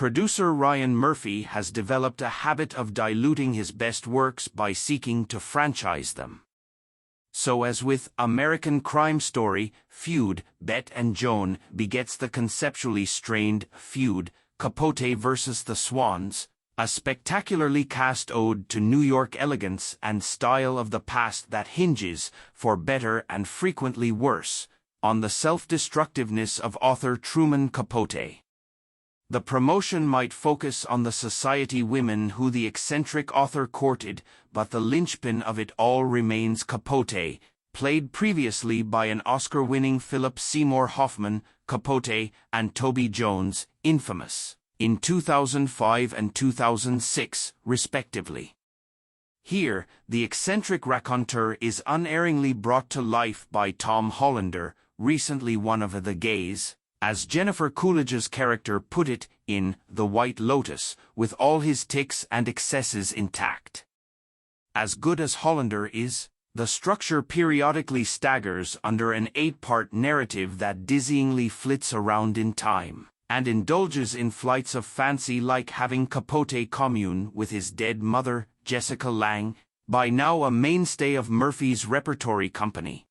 Producer Ryan Murphy has developed a habit of diluting his best works by seeking to franchise them. So as with American Crime Story, Feud, Bette and Joan begets the conceptually strained Feud, Capote versus the Swans, a spectacularly cast ode to New York elegance and style of the past that hinges, for better and frequently worse, on the self-destructiveness of author Truman Capote. The promotion might focus on the society women who the eccentric author courted, but the linchpin of it all remains Capote, played previously by an Oscar-winning Philip Seymour Hoffman, Capote, and Toby Jones, infamous, in 2005 and 2006, respectively. Here, the eccentric raconteur is unerringly brought to life by Tom Hollander, recently one of the gays, as Jennifer Coolidge's character put it, in The White Lotus, with all his tics and excesses intact. As good as Hollander is, the structure periodically staggers under an 8-part narrative that dizzyingly flits around in time, and indulges in flights of fancy like having Capote commune with his dead mother, Jessica Lange, by now a mainstay of Murphy's repertory company.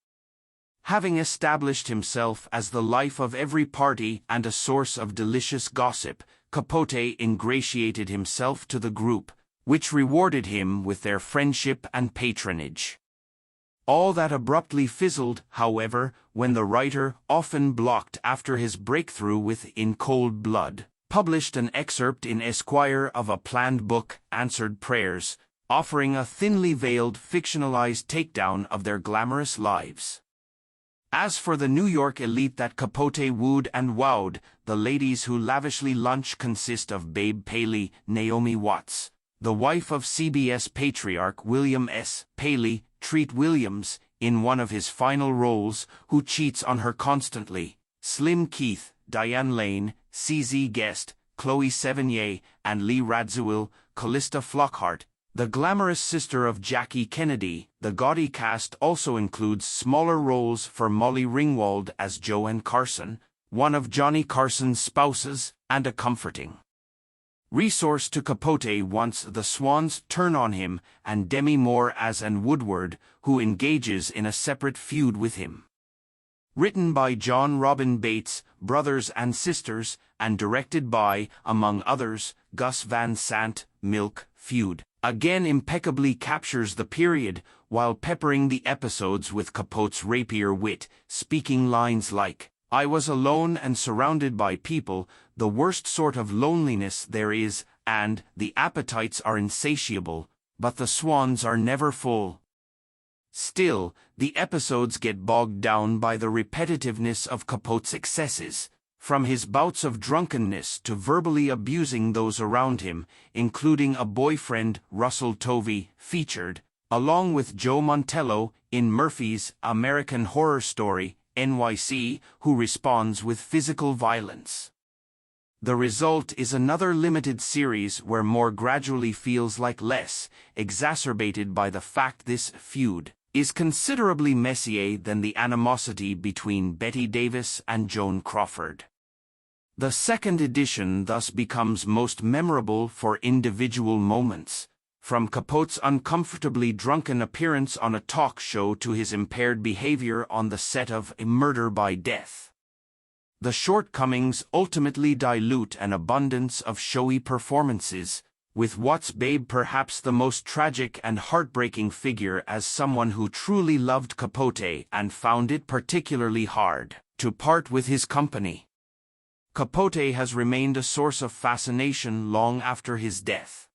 Having established himself as the life of every party and a source of delicious gossip, Capote ingratiated himself to the group, which rewarded him with their friendship and patronage. All that abruptly fizzled, however, when the writer, often blocked after his breakthrough with In Cold Blood, published an excerpt in Esquire of a planned book, Answered Prayers, offering a thinly veiled fictionalized takedown of their glamorous lives. As for the New York elite that Capote wooed and wowed, the ladies who lavishly lunch consist of Babe Paley, Naomi Watts, the wife of CBS patriarch William S. Paley, Treat Williams, in one of his final roles, who cheats on her constantly, Slim Keith, Diane Lane, CZ Guest, Chloe Sevigny, and Lee Radziwill, Callista Flockhart, the glamorous sister of Jackie Kennedy. The gaudy cast also includes smaller roles for Molly Ringwald as Joanne Carson, one of Johnny Carson's spouses, and a comforting resource to Capote once the Swans turn on him, and Demi Moore as Anne Woodward, who engages in a separate feud with him. Written by John Robin Bates, brothers and sisters, and directed by, among others, Gus Van Sant, Milk, Feud again impeccably captures the period, while peppering the episodes with Capote's rapier wit, speaking lines like, "I was alone and surrounded by people, the worst sort of loneliness there is, and the appetites are insatiable, but the swans are never full." Still, the episodes get bogged down by the repetitiveness of Capote's excesses, from his bouts of drunkenness to verbally abusing those around him, including a boyfriend, Russell Tovey, featured, along with Joe Montello, in Murphy's American Horror Story, NYC, who responds with physical violence. The result is another limited series where more gradually feels like less, exacerbated by the fact this feud is considerably messier than the animosity between Bette Davis and Joan Crawford. The second edition thus becomes most memorable for individual moments, from Capote's uncomfortably drunken appearance on a talk show to his impaired behavior on the set of A Murder by Death. The shortcomings ultimately dilute an abundance of showy performances, with Watts' Babe perhaps the most tragic and heartbreaking figure as someone who truly loved Capote and found it particularly hard to part with his company. Capote has remained a source of fascination long after his death.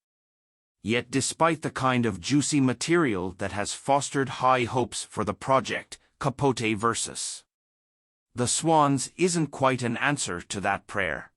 Yet despite the kind of juicy material that has fostered high hopes for the project, Capote vs. the Swans isn't quite an answer to that prayer.